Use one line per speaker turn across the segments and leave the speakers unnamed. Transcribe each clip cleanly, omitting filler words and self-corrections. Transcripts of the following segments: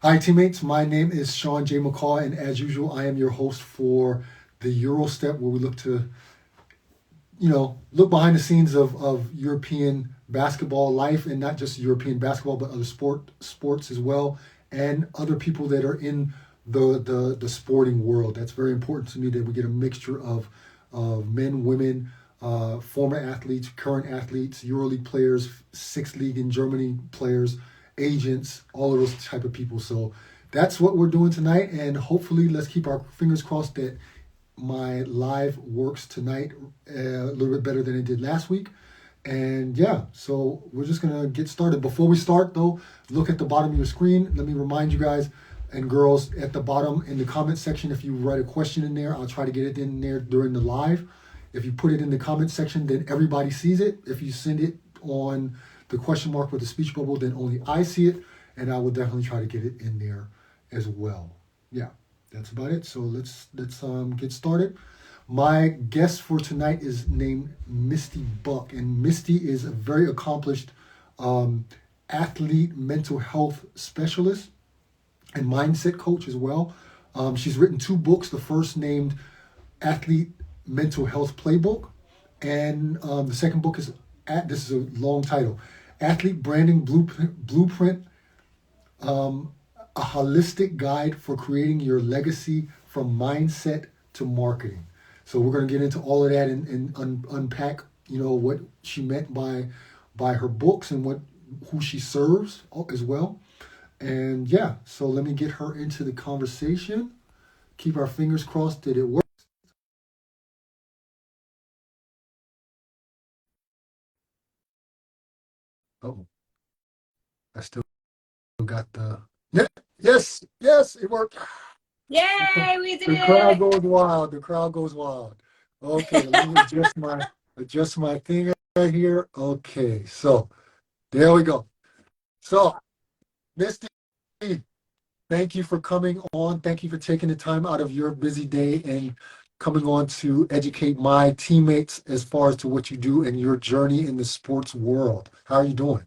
Hi, teammates. My name is Sean J. McCaw, and as usual, I am your host for the Eurostep, where we look to, look behind the scenes of European basketball life, and not just European basketball, but other sports as well, and other people that are in the sporting world. That's very important to me that we get a mixture of men, women, former athletes, current athletes, EuroLeague players, sixth league in Germany players, agents, all of those type of people. So that's what we're doing tonight, and hopefully let's keep our fingers crossed that my live works tonight a little bit better than it did last week. And yeah, so we're just gonna get started. Before we start though, look at the bottom of your screen. Let me remind you guys and girls at the bottom in the comment section, if you write a question in there, I'll try to get it in there during the live. If you put it in the comment section, then everybody sees it. If you send it on the question mark with the speech bubble, then only I see it, and I will definitely try to get it in there as well. Yeah, that's about it. So let's get started. My guest for tonight is named Misty Buck, and Misty is a very accomplished athlete mental health specialist and mindset coach as well. She's written 2 books. The first named Athlete Mental Health Playbook, and the second book is this is a long title, Athlete Branding Blueprint, a holistic guide for creating your legacy from mindset to marketing. So we're going to get into all of that and unpack, what she meant by her books and who she serves as well. And yeah, so let me get her into the conversation. Keep our fingers crossed that it works. Oh, I still got the yes, it worked.
Yay, we did
The crowd
it!
goes wild. The crowd goes wild. Okay, let me adjust my thing right here. Okay, so there we go. So, Misty, thank you for coming on. Thank you for taking the time out of your busy day and coming on to educate my teammates as far as to what you do and your journey in the sports world. How are you doing?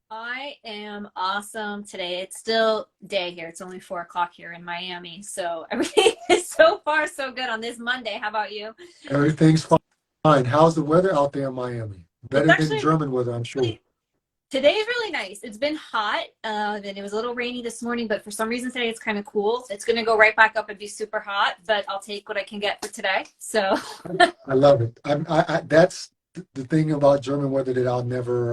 I am awesome today. It's still day here. It's only 4 o'clock here in Miami. So everything is so far so good on this Monday. How about you?
Everything's fine. How's the weather out there in Miami?
It's
Better than
actually
German weather, I'm sure.
really, today is really nice. It's been hot, and it was a little rainy this morning, but for some reason today it's kind of cool. It's going to go right back up and be super hot, but I'll take what I can get for today. So
I love it. That's the thing about German weather that I'll never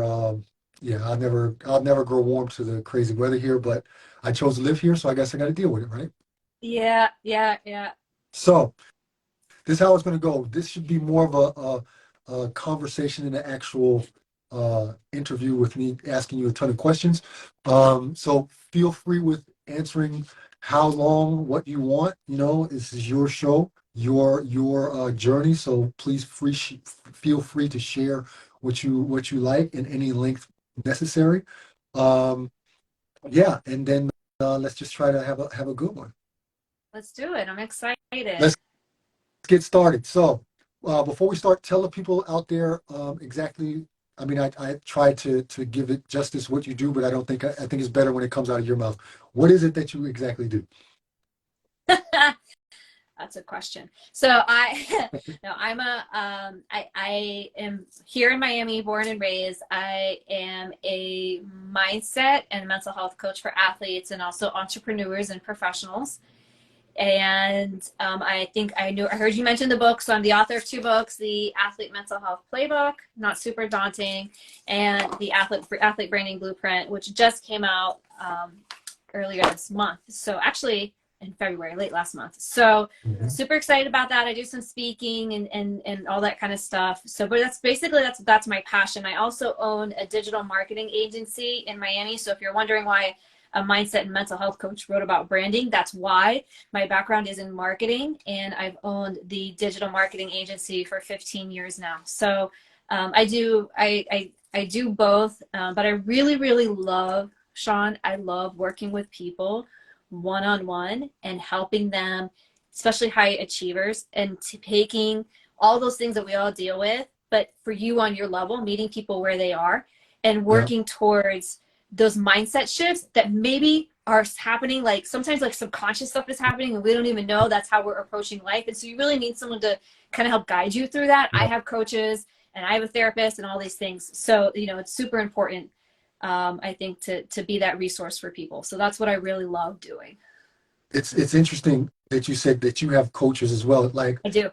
grow warm to the crazy weather here. But I chose to live here, so I guess I got to deal with it, right?
yeah, yeah, yeah.
So this is how it's going to go. This should be more of a conversation and an actual interview with me asking you a ton of questions. So feel free with answering how long, what you want. This is your show, your journey. So please feel free to share what you like in any length necessary. Um, yeah, and then let's just try to have a good one.
Let's do it. I'm excited.
Let's get started. So, before we start, tell the people out there exactly. I mean, I try to give it justice what you do, but I think it's better when it comes out of your mouth. What is it that you exactly do?
That's a question. So I, no, I am here in Miami, born and raised. I am a mindset and mental health coach for athletes and also entrepreneurs and professionals. And I think I heard you mention the book. So I'm the author of 2 books, the Athlete Mental Health Playbook, not super daunting, and the Athlete Branding Blueprint, which just came out earlier this month. So actually in February, late last month. So
Mhm.
super excited about that. I do some speaking and all that kind of stuff. So, but that's my passion. I also own a digital marketing agency in Miami. So if you're wondering why a mindset and mental health coach wrote about branding, that's why. My background is in marketing, and I've owned the digital marketing agency for 15 years now. So I do both, but I really, really love, Sean, I love working with people one-on-one and helping them, especially high achievers, and taking all those things that we all deal with, but for you on your level, meeting people where they are and
Yeah.
working towards those mindset shifts that maybe are happening, like sometimes like subconscious stuff is happening and we don't even know. That's how we're approaching life. And so you really need someone to kind of help guide you through that. I
Yeah.
have coaches and I have a therapist and all these things. So, you know, it's super important, I think, to be that resource for people. So that's what I really love doing.
It's interesting that you said that you have coaches as well. Like,
I do.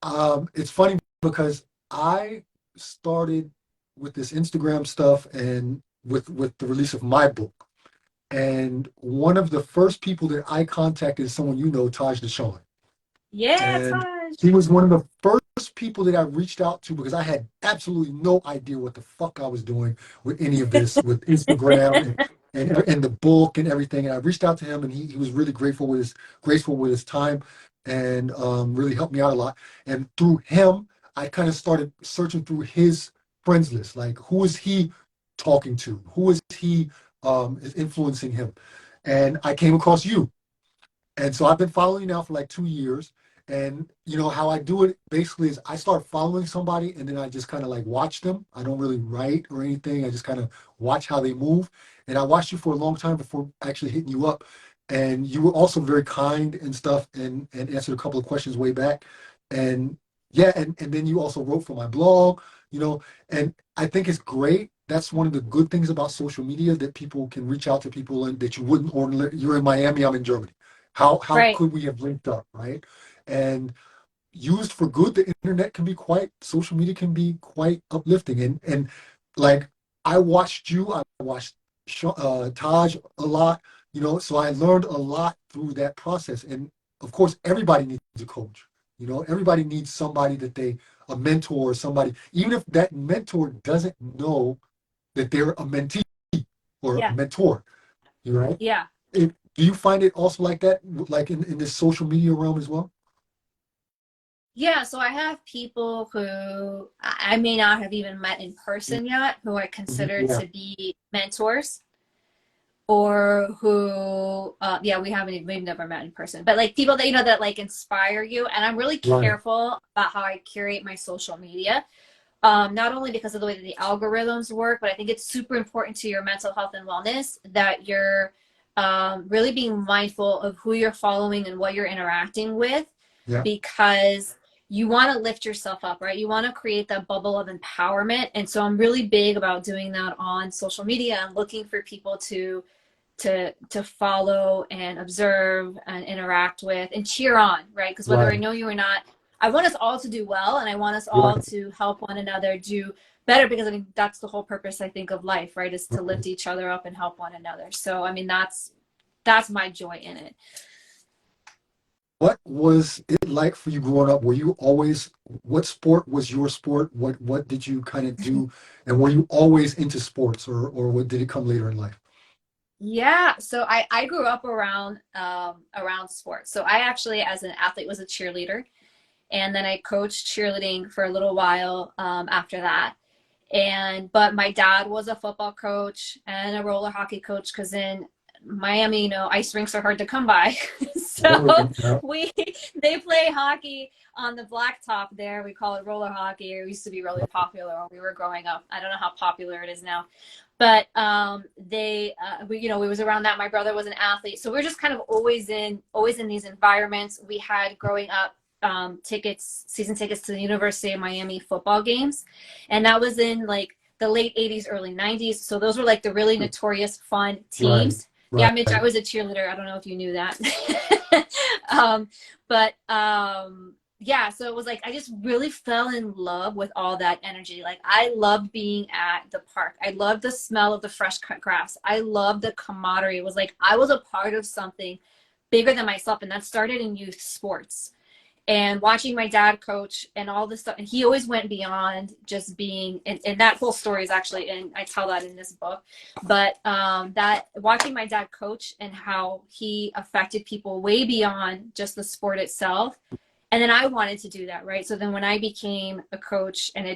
um, it's funny because I started with this Instagram stuff and with the release of my book. And one of the first people that I contacted is someone you know, Taj Deshawn.
Yeah,
And
Taj.
he was one of the first people that I reached out to because I had absolutely no idea what the fuck I was doing with any of this, with Instagram and the book and everything. And I reached out to him, and he was really graceful with his time, and really helped me out a lot. And through him, I kind of started searching through his friends list, like who is he talking to, who is he is influencing him, and I came across you. And so I've been following you now for like 2 years. And you know how I do it basically is I start following somebody and then I just kind of like watch them. I don't really write or anything. I just kind of watch how they move. And I watched you for a long time before actually hitting you up. And you were also very kind and stuff and answered a couple of questions way back. And yeah, and then you also wrote for my blog, you know, and I think it's great. That's one of the good things about social media that people can reach out to people and that you wouldn't ordinarily. You're in Miami, I'm in Germany. How
Right.
could we have linked up, right? And used for good, the internet can be quite, social media can be quite uplifting. And like I watched you, I watched Taj a lot, you know, so I learned a lot through that process. And of course, everybody needs a coach. You know, everybody needs somebody that a mentor or somebody, even if that mentor doesn't know that they're a mentee or a
Yeah.
mentor, you right?
Yeah.
Do you find it also like that, like in this social media realm as well?
Yeah, so I have people who I may not have even met in person yet, who I
Mhm.
consider
Yeah,
to be mentors, or who, yeah, we've never met in person, but like people that, you know, that like inspire you. And I'm really
right.
careful about how I curate my social media, not only because of the way that the algorithms work, but I think it's super important to your mental health and wellness that you're really being mindful of who you're following and what you're interacting with,
Yeah,
because you want to lift yourself up, right? You want to create that bubble of empowerment. And so I'm really big about doing that on social media and looking for people to follow and observe and interact with and cheer on, right? Because whether I
right,
know you or not, I want us all to do well, and I want us all
right,
to help one another do better, because I mean that's the whole purpose, I think, of life, right? Is to
right.
lift each other up and help one another. So I mean that's my joy in it.
What was it like for you growing up? Were you always, what sport was your sport? What did you kind of do? And were you always into sports or what did it come later in life?
Yeah, so I grew up around sports. So I actually, as an athlete, was a cheerleader, and then I coached cheerleading for a little while after that. And but my dad was a football coach and a roller hockey coach, because in Miami, you know, ice rinks are hard to come by. So
Yeah,
we they play hockey on the blacktop there. We call it roller hockey. It used to be really popular when we were growing up. I don't know how popular it is now, but we, you know, we was around that. My brother was an athlete, so we're just kind of always in these environments. We had growing up season tickets to the University of Miami football games, and that was in like the late 80s, early 90s. So those were like the really notorious fun
right,
teams. Yeah,
right.
Mitch, I was a cheerleader. I don't know if you knew that. um, but yeah, so it was like I just really fell in love with all that energy. Like I loved being at the park. I loved the smell of the fresh cut grass. I loved the camaraderie. It was like I was a part of something bigger than myself, and that started in youth sports. And watching my dad coach and all this stuff, and he always went beyond just being, and that whole story is actually, and I tell that in this book, but that watching my dad coach and how he affected people way beyond just the sport itself. And then I wanted to do that, right? So then when I became a coach, and I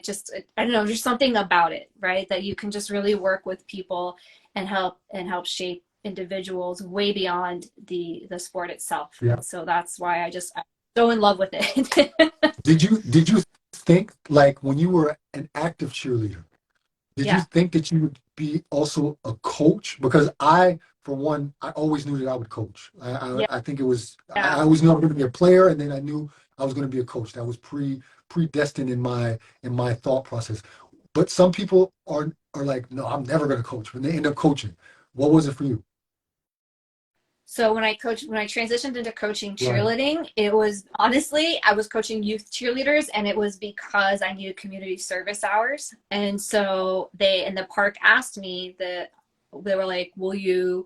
don't know, there's something about it, right? That you can just really work with people and help shape individuals way beyond the sport itself.
Yeah.
And so that's why I'm so in love with it.
Did you think like when you were an active cheerleader, did you
Yeah.
think that you would be also a coach? Because for one, I always knew that I would coach.
Yeah.
I think it was,
Yeah.
I always knew I was going to be a player, and then I knew I was going to be a coach. That was predestined in my thought process. But some people are like, no, I'm never going to coach. When they end up coaching, what was it for you?
So when I transitioned into coaching
Right.
cheerleading, it was honestly, I was coaching youth cheerleaders, and it was because I needed community service hours. And so they in the park asked me that they were like, will you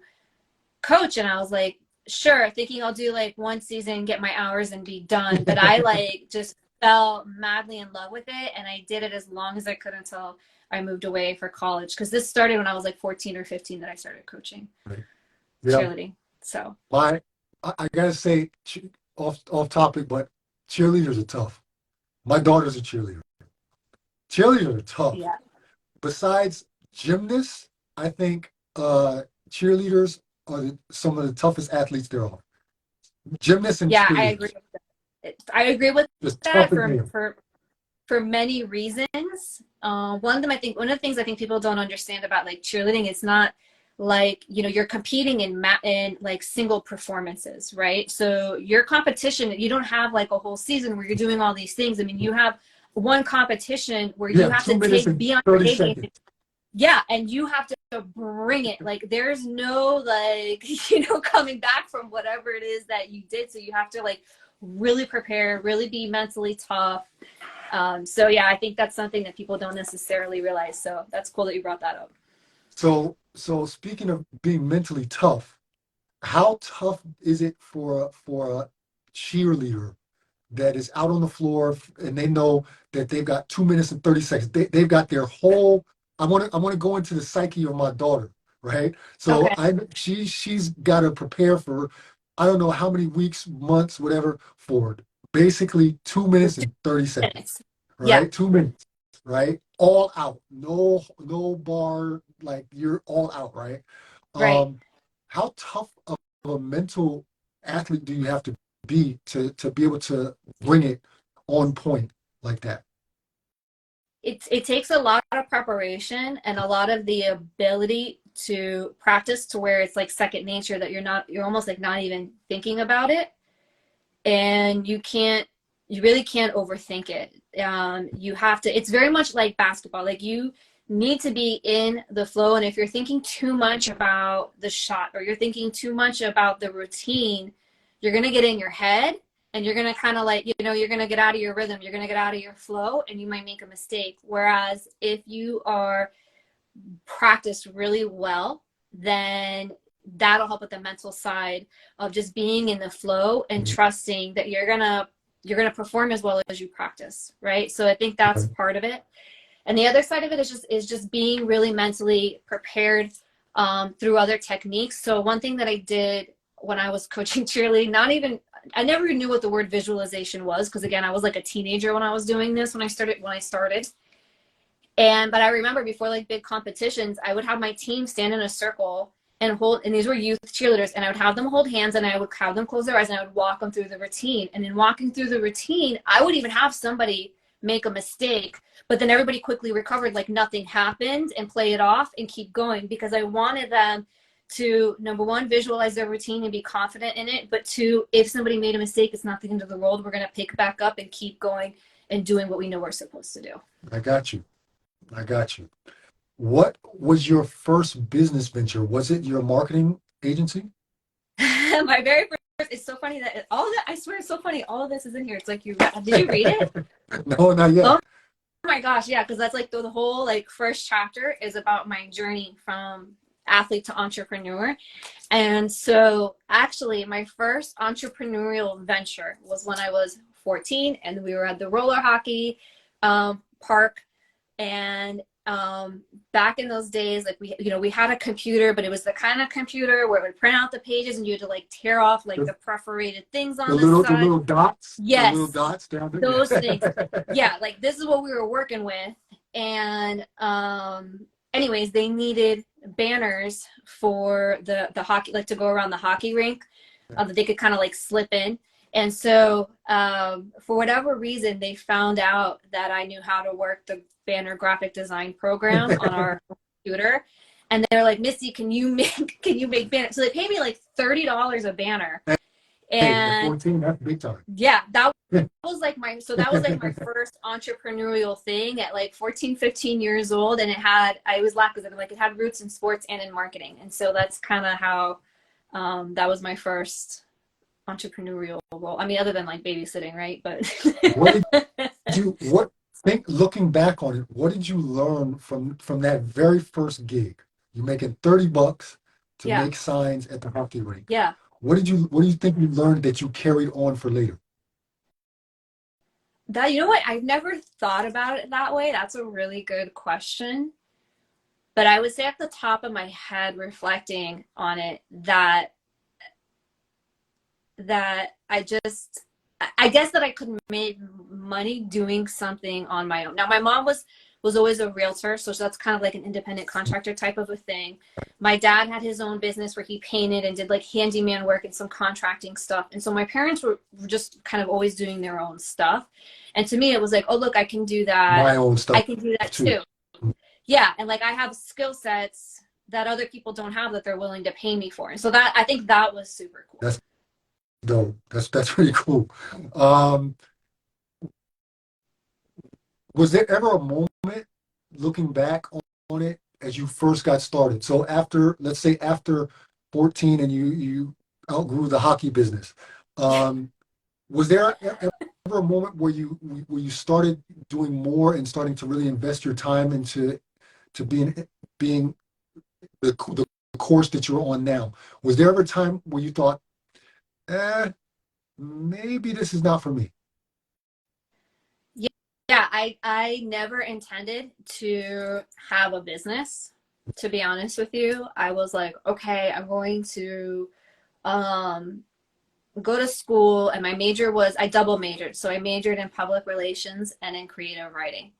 coach? And I was like, sure, thinking I'll do like one season, get my hours and be done. But I like just fell madly in love with it. And I did it as long as I could until I moved away for college. Because this started when I was like 14 or 15 that I started coaching
Right. Yeah.
cheerleading. So
I gotta say, off topic, but cheerleaders are tough. My daughter's a cheerleader. Cheerleaders are tough.
yeah.
Besides gymnasts, I think cheerleaders are some of the toughest athletes there are. Gymnasts and
Yeah, I agree
cheerleaders,
with that. I agree with
just tough
that
as nails.
for many reasons. One of them, I think, one of the things I think people don't understand about like cheerleading, it's not like, you know, you're competing in like single performances, right? So your competition, you don't have like a whole season where you're doing all these things. I mean, you have one competition where you
Yeah,
have
2 minutes and
be on your
30
A game.
seconds.
Yeah, and you have to bring it. Like there's no like, you know, coming back from whatever it is that you did. So you have to like really prepare, really be mentally tough. So yeah, I think that's something that people don't necessarily realize. So that's cool that you brought that up.
So speaking of being mentally tough, how tough is it for a cheerleader that is out on the floor and they know that they've got 2 minutes and 30 seconds. They've got their whole. I want to go into the psyche of my daughter, right? So
Okay.
she's got to prepare for I don't know how many weeks, months, whatever, for basically 2 minutes and 30 seconds,
Minutes. Yeah,
right? 2 minutes, right? All out, no bar, like you're all out, right?
right.
Um, how tough of a mental athlete do you have to be to be able to bring it on point like that?
It takes a lot of preparation and a lot of the ability to practice to where it's like second nature that you're almost like not even thinking about it. And you really can't overthink it. You have to, it's very much like basketball. Like you need to be in the flow. And if you're thinking too much about the shot or you're thinking too much about the routine, you're going to get in your head and you're going to kind of like, you know, you're going to get out of your rhythm. You're going to get out of your flow and you might make a mistake. Whereas if you are practiced really well, then that'll help with the mental side of just being in the flow and trusting that you're gonna perform as well as you practice, right? So I think that's part of it. And the other side of it is just being really mentally prepared through other techniques. So one thing that I did when I was coaching cheerleading, I never knew what the word visualization was because again, I was like a teenager when I was doing this when I started. But I remember before like big competitions, I would have my team stand in a circle and these were youth cheerleaders, and I would have them hold hands and I would have them close their eyes and I would walk them through the routine. And in walking through the routine, I would even have somebody make a mistake, but then everybody quickly recovered like nothing happened and play it off and keep going because I wanted them to, number one, visualize their routine and be confident in it. But two, if somebody made a mistake, it's not the end of the world. We're going to pick back up and keep going and doing what we know we're supposed to do.
I got you. I got you. What was your first business venture? Was it your marketing agency?
My very first, it's so funny that all that, I swear it's so funny. All of this is in here. It's like did you read it?
No, not yet.
Oh my gosh. Yeah. Cause that's like the whole like first chapter is about my journey from athlete to entrepreneur. And so actually my first entrepreneurial venture was when I was 14 and we were at the roller hockey park. And back in those days, like we had a computer, but it was the kind of computer where it would print out the pages and you had to like tear off like the perforated things on the
the
side.
little dots, the little
Yes,
dots down there.
those things. Yeah, like this is what we were working with. And anyways, they needed banners for the hockey, like to go around the hockey rink that they could kind of like slip in. And so for whatever reason, they found out that I knew how to work the banner graphic design program on our computer. And they're like, Misty, can you make banners? So they paid me like $30 a banner.
Hey, at
And
14, that's big time.
yeah, that was like my first entrepreneurial thing at like 14, 15 years old. And I was laughing because like it had roots in sports and in marketing. And so that's kind of how that was my first entrepreneurial role. I mean, other than like babysitting, right? But
Looking back on it, what did you learn from that very first gig? You're making $30 to
yeah,
make signs at the hockey rink.
yeah.
What do you think you learned that you carried on for later?
That, you know what? I've never thought about it that way. That's a really good question. But I would say at the top of my head, reflecting on it, that I guess that I could make money doing something on my own. Now, my mom was always a realtor, so that's kind of like an independent contractor type of a thing. My dad had his own business where he painted and did like handyman work and some contracting stuff. And so my parents were just kind of always doing their own stuff. And to me, it was like, oh, look, I can do that.
My own stuff.
I can do that too. Yeah. And like I have skill sets that other people don't have that they're willing to pay me for. And so that, I think that was super cool.
That's dope. That's pretty cool. Was there ever a moment looking back on it as you first got started? So after, let's say after 14 and you outgrew the hockey business, was there ever a moment where you started doing more and starting to really invest your time into being the course that you're on now? Was there ever a time where you thought, maybe this is not for me?
Yeah, I never intended to have a business, to be honest with you. I was like, okay, I'm going to go to school, and my major was, I double majored. So I majored in public relations and in creative writing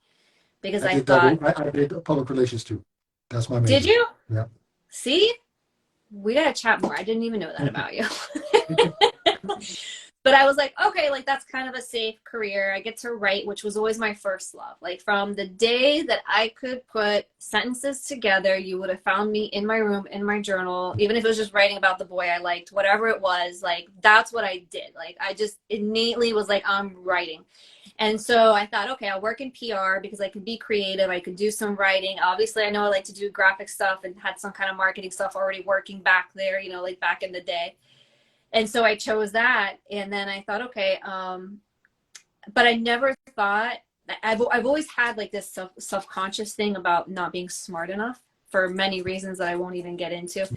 because I thought,
I did public relations too. That's my major.
Did you?
Yeah.
See, we gotta chat more. I didn't even know that about you. But I was like, okay, like that's kind of a safe career. I get to write, which was always my first love. Like from the day that I could put sentences together, you would have found me in my room, in my journal, even if it was just writing about the boy I liked, whatever it was, like that's what I did. Like I just innately was like, I'm writing. And so I thought, okay, I'll work in PR because I could be creative. I could do some writing. Obviously, I know I like to do graphic stuff and had some kind of marketing stuff already working back there, you know, like back in the day. And so I chose that. And then I thought, okay, but I never thought, I've always had like this self-conscious thing about not being smart enough for many reasons that I won't even get into.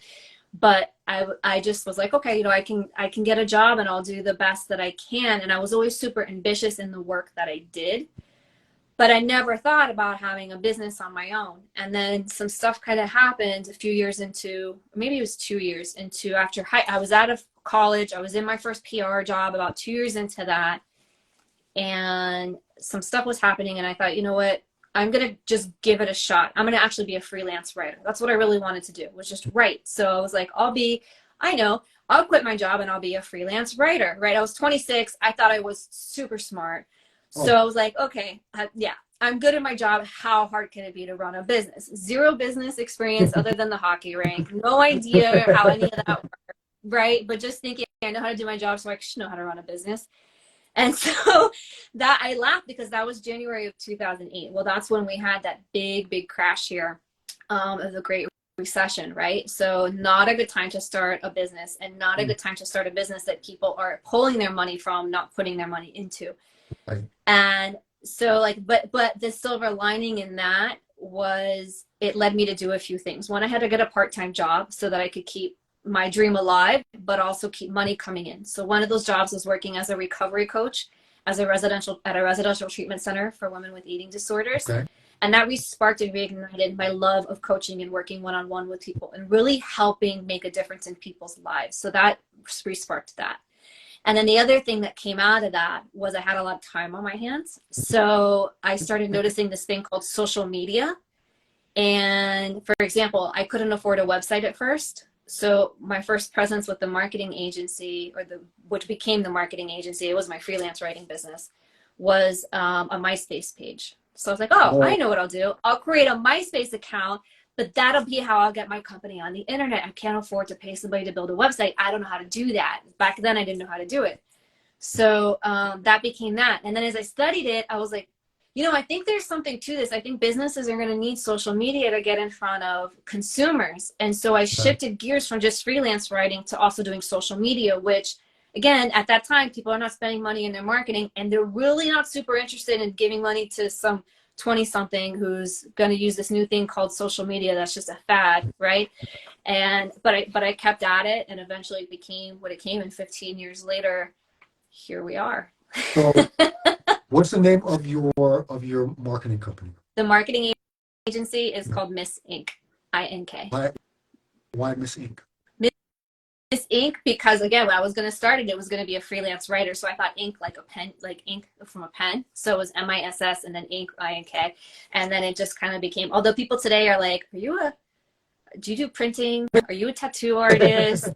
But I just was like, okay, you know, I can get a job and I'll do the best that I can. And I was always super ambitious in the work that I did. But I never thought about having a business on my own. And then some stuff kind of happened a few years into, maybe it was 2 years into, after I was out of college. I was in my first PR job about 2 years into that. And some stuff was happening. And I thought, you know what? I'm going to just give it a shot. I'm going to actually be a freelance writer. That's what I really wanted to do, was just write. So I was like, I'll quit my job and I'll be a freelance writer, right? I was 26. I thought I was super smart. So I was like, okay, yeah, I'm good at my job. How hard can it be to run a business? Zero business experience other than the hockey rink. No idea how any of that works, right? But just thinking I know how to do my job, so I should know how to run a business. And so that I laughed because that was January of 2008. Well, that's when we had that big crash here of the Great Recession, right? So not a good time to start a business, and not a good time to start a business that people are pulling their money from, not putting their money into.
Right.
And so like, but the silver lining in that was it led me to do a few things. One, I had to get a part-time job so that I could keep my dream alive, but also keep money coming in. So one of those jobs was working as a recovery coach at a residential treatment center for women with eating disorders. Okay. And that sparked and reignited my love of coaching and working one-on-one with people and really helping make a difference in people's lives. So that re-sparked that. And then the other thing that came out of that was I had a lot of time on my hands. So I started noticing this thing called social media. And for example, I couldn't afford a website at first. So my first presence with the marketing agency, which became the marketing agency, it was my freelance writing business, was a MySpace page. So I was like, oh, I know what I'll do. I'll create a MySpace account but that'll be how I'll get my company on the internet. I can't afford to pay somebody to build a website. I don't know how to do that. Back then I didn't know how to do it. So that became that. And then as I studied it, I was like, I think there's something to this. I think businesses are going to need social media to get in front of consumers. And so I shifted gears from just freelance writing to also doing social media, which again, at that time, people are not spending money in their marketing, and they're really not super interested in giving money to some 20-something who's going to use this new thing called social media. That's just a fad, right? But I kept at it, and eventually it became what it came. And 15 years later, here we are.
So, what's the name of your marketing company?
The marketing agency is called Miss Inc. INK.
Why Miss Inc?
Miss Inc. because again, when I was going to start it, it was going to be a freelance writer. So I thought ink like a pen, like ink from a pen. So it was MISS and then Inc. INK. And then it just kind of became, although people today are like, do you do printing? Are you a tattoo artist?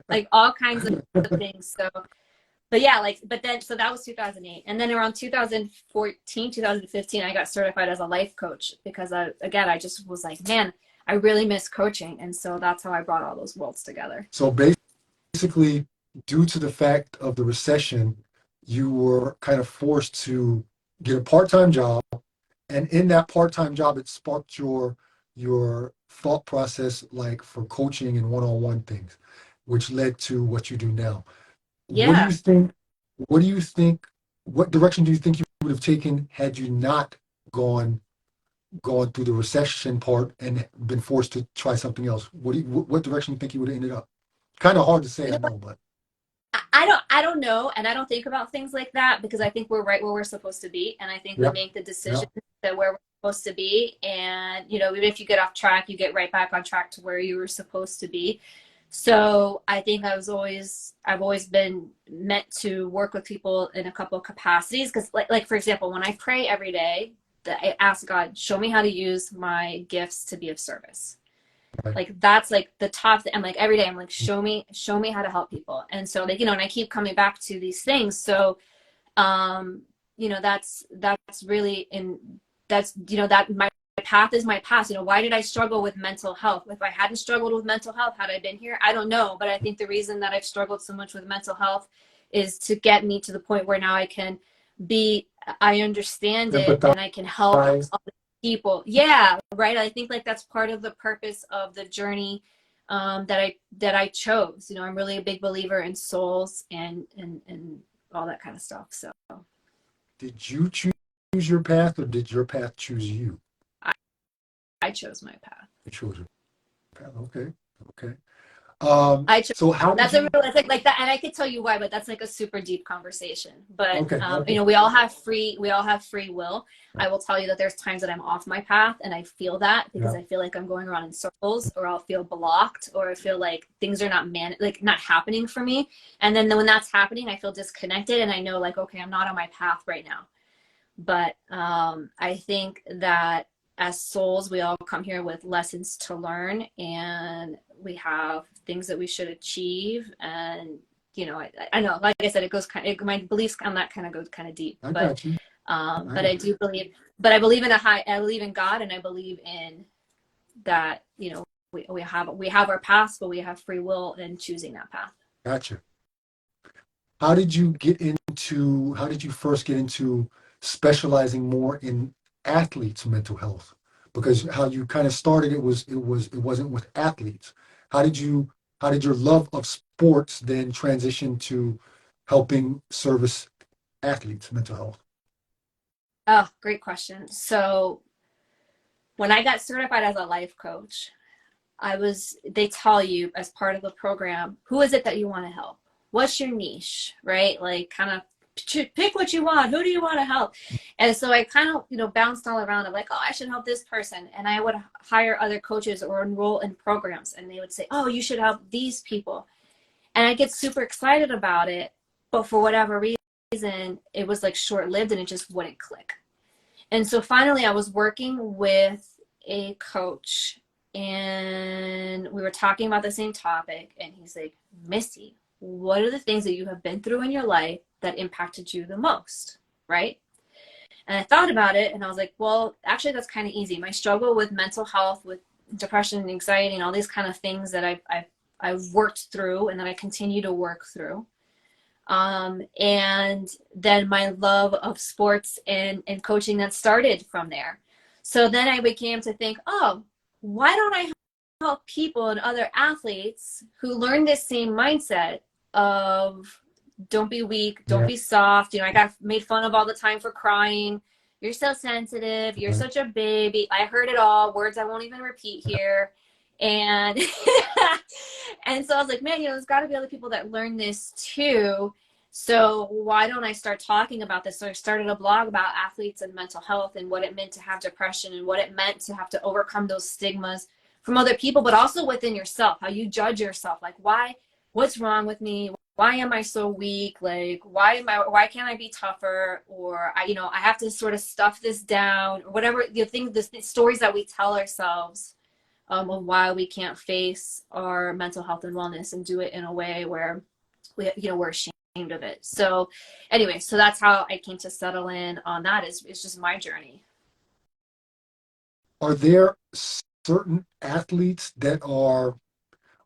Like all kinds of things. So, but yeah, so that was 2008. And then around 2014, 2015, I got certified as a life coach because I just was like, man, I really miss coaching. And so that's how I brought all those worlds together.
So basically, due to the fact of the recession, you were kind of forced to get a part-time job. And in that part-time job, it sparked your thought process, like for coaching and one-on-one things, which led to what you do now.
Yeah.
What direction do you think you would have taken had you not gone through the recession part and been forced to try something else? What direction do you think you would have ended up? Kind of hard to say, I know, but
I don't know, and I don't think about things like that because I think we're right where we're supposed to be, and I think we make the decision that where we're supposed to be, and even if you get off track, you get right back on track to where you were supposed to be. So I think I've always been meant to work with people in a couple of capacities because, like for example, when I pray every day, I ask God, show me how to use my gifts to be of service.
right.
Like that's like the top thing. I'm like every day I'm like, show me how to help people. And so like, and I keep coming back to these things. So, that's really that my path is my past. Why did I struggle with mental health? If I hadn't struggled with mental health, had I been here? I don't know. But I think the reason that I've struggled so much with mental health is to get me to the point where now I understand it and I can help other people. Yeah, right. I think like that's part of the purpose of the journey that I chose. I'm really a big believer in souls and all that kind of stuff. So,
did you choose your path, or did your path choose you?
I chose my path.
You chose your path. Okay.
I chose.
So how
that's
did you?
It's like that, and I could tell you why, but that's like a super deep conversation. But
Okay.
we all have free will. I will tell you that there's times that I'm off my path, and I feel that because I feel like I'm going around in circles, or I'll feel blocked, or I feel like things are not happening for me. And then when that's happening, I feel disconnected, and I know like, okay, I'm not on my path right now. But I think that as souls, we all come here with lessons to learn, and we have things that we should achieve. And I know, like I said, it goes my beliefs on that kind of goes kind of deep. But I do believe, I believe in God, and I believe in that. We have our paths, but we have free will in choosing that path.
Gotcha. How did you first get into specializing more in athletes' mental health? Because how you kind of started it wasn't with athletes. How did your love of sports then transition to helping service athletes' mental health?
Oh, great question. So when I got certified as a life coach, they tell you as part of the program, who is it that you want to help? What's your niche, right? Like kind of pick what you want. Who do you want to help? And so I kind of, bounced all around. I'm like, oh, I should help this person. And I would hire other coaches or enroll in programs. And they would say, oh, you should help these people. And I get super excited about it. But for whatever reason, it was like short-lived and it just wouldn't click. And so finally I was working with a coach and we were talking about the same topic. And he's like, Misty, what are the things that you have been through in your life that impacted you the most, right? And I thought about it and I was like, well, actually that's kind of easy. My struggle with mental health, with depression and anxiety and all these kind of things that I've worked through and that I continue to work through. And then my love of sports and coaching that started from there. So then I began to think, oh, why don't I help people and other athletes who learn this same mindset of don't be weak, don't be soft. You know, I got made fun of all the time for crying. You're so sensitive. You're such a baby. I heard it all, words I won't even repeat here. And and so I was like, man, you know, there's got to be other people that learn this too. So why don't I start talking about this? So I started a blog about athletes and mental health and what it meant to have depression and what it meant to have to overcome those stigmas from other people, but also within yourself, how you judge yourself. Like, what's wrong with me? Why am I so weak? Like, why can't I be tougher? Or I have to sort of stuff this down, or whatever, the stories that we tell ourselves of why we can't face our mental health and wellness and do it in a way where we're ashamed of it. So anyway, so that's how I came to settle in on that. It's just my journey.
Are there certain athletes that are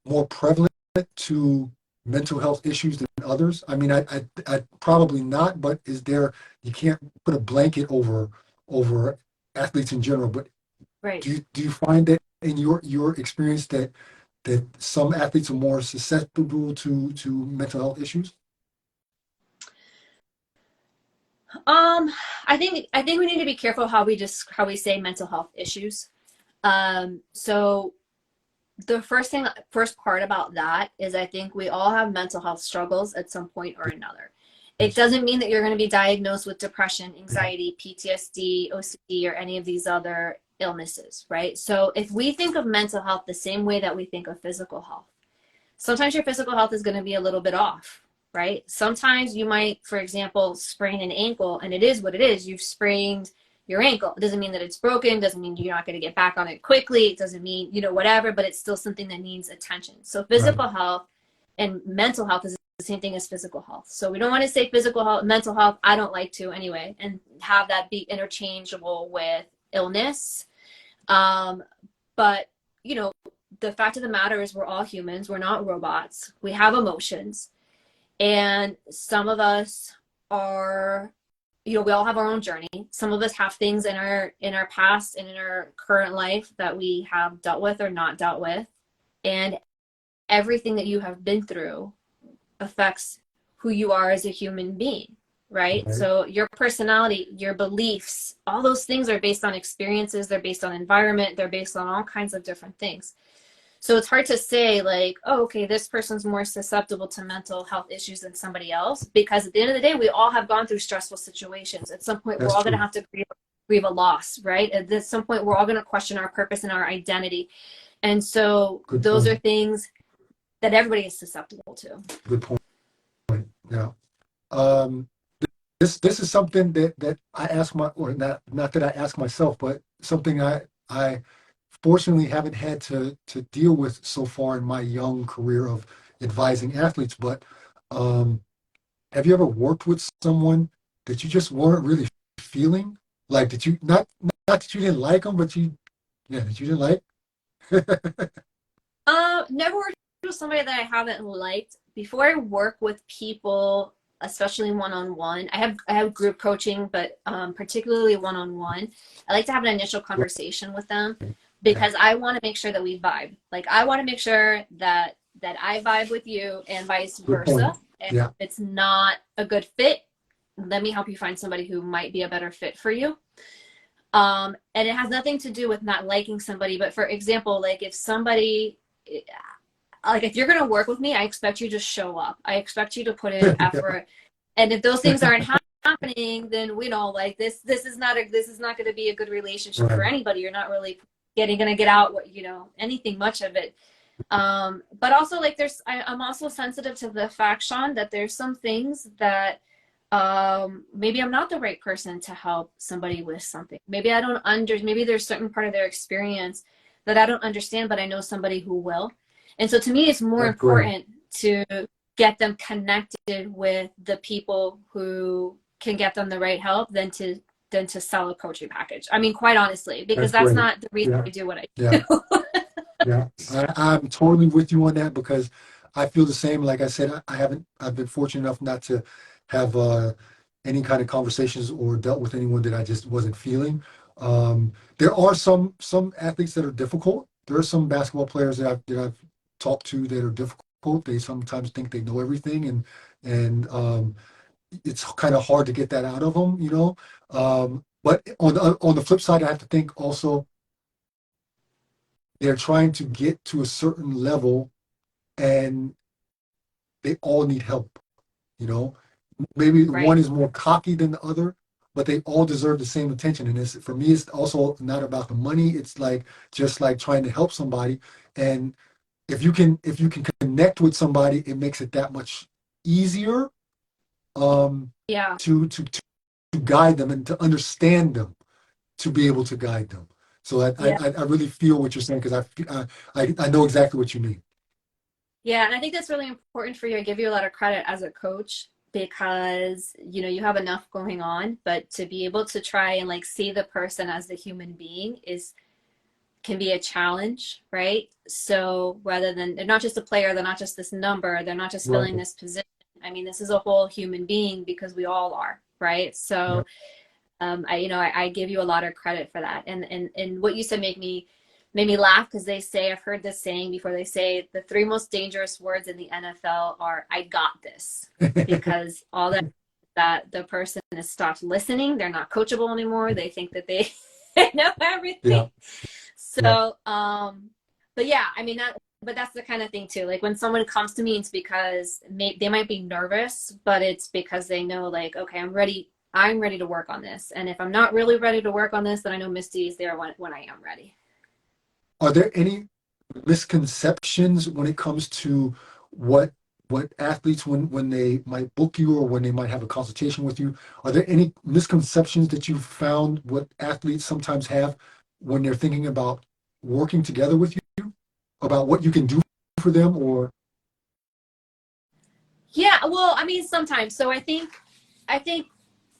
more prevalent to mental health issues than others? I mean, I probably not, but is there, you can't put a blanket over athletes in general, but
Right.
do you find that in your experience that some athletes are more susceptible to mental health issues?
I think we need to be careful how we say mental health issues. So the first part about that is I think we all have mental health struggles at some point or another. It doesn't mean that you're going to be diagnosed with depression, anxiety, PTSD, OCD, or any of these other illnesses, right? So if we think of mental health the same way that we think of physical health, sometimes your physical health is going to be a little bit off, right? Sometimes you might, for example, sprain an ankle, and it is what it is. You've sprained your ankle. It doesn't mean that it's broken. Doesn't mean you're not going to get back on it quickly. It doesn't mean, whatever, but it's still something that needs attention. So physical health and mental health is the same thing as physical health. So we don't want to say physical health, mental health. I don't like to anyway, and have that be interchangeable with illness. But, the fact of the matter is we're all humans. We're not robots. We have emotions. And some of us are, we all have our own journey. Some of us have things in our past and in our current life that we have dealt with or not dealt with. And everything that you have been through affects who you are as a human being, right? So your personality, your beliefs, all those things are based on experiences. They're based on environment. They're based on all kinds of different things. So it's hard to say like, oh, okay, this person's more susceptible to mental health issues than somebody else, because at the end of the day, we all have gone through stressful situations. At some point, we're all going to have to grieve a loss, right? At some point, we're all going to question our purpose and our identity. And so those are things that everybody is susceptible to.
Good point. Yeah. This is something that I ask or not that I ask myself, but something I fortunately haven't had to deal with so far in my young career of advising athletes. But have you ever worked with someone that you just weren't really feeling? Like, that you not that you didn't like them, but that you didn't like?
Never worked with somebody that I haven't liked. Before I work with people, especially one-on-one, I have group coaching, but particularly one-on-one, I like to have an initial conversation with them, because I want to make sure that we vibe. Like, I want to make sure that I vibe with you and vice versa. And if it's not a good fit, let me help you find somebody who might be a better fit for you. And it has nothing to do with not liking somebody, but for example, like if you're going to work with me, I expect you to show up. I expect you to put in effort. And if those things aren't happening, then this is not going to be a good relationship for anybody. You're not really going to get out anything much of it. But also, like, I'm also sensitive to the fact, Sean, that there's some things that maybe I'm not the right person to help somebody with something. Maybe maybe there's a certain part of their experience that I don't understand, but I know somebody who will. And so to me, it's more important to get them connected with the people who can get them the right help than to sell a coaching package. I mean, quite honestly, because that's not the reason I do what I do.
Yeah, I'm totally with you on that because I feel the same. Like I said, I've been fortunate enough not to have any kind of conversations or dealt with anyone that I just wasn't feeling. There are some athletes that are difficult. There are some basketball players that I've talked to that are difficult. They sometimes think they know everything, and it's kind of hard to get that out of them, you know. But on the flip side, I have to think also they're trying to get to a certain level and they all need help, you know. Maybe one
Right.
is more cocky than the other, but they all deserve the same attention. And it's for me, it's also not about the money. It's like just like trying to help somebody. And if you can connect with somebody, it makes it that much easier um,
Yeah.
to guide them and to understand them, to be able to guide them. So
Yeah.
I really feel what you're saying because I know exactly what you mean.
Yeah, and I think that's really important for you. I give you a lot of credit as a coach because you have enough going on, but to be able to try and like see the person as the human being is can be a challenge, right? So rather than they're not just a player, they're not just this number, they're not just
Right.
filling this position. I mean, this is a whole human being because we all are, right?
Yeah.
So I give you a lot of credit for that. And what you said made me laugh because they say I've heard this saying before. They say the three most dangerous words in the NFL are "I got this," because all that the person has stopped listening. They're not coachable anymore. They think that they know everything.
Yeah. Yeah.
So, but yeah, I mean but that's the kind of thing too. Like when someone comes to me, it's because they might be nervous, but it's because they know like, okay, I'm ready. I'm ready to work on this. And if I'm not really ready to work on this, then I know Misty is there when I am ready.
Are there any misconceptions when it comes to what what athletes when they might book you or when they might have a consultation with you? Are there any misconceptions that you found what athletes sometimes have when they're thinking about working together with you, about what you can do for them or
Yeah, well, I mean, sometimes. So I think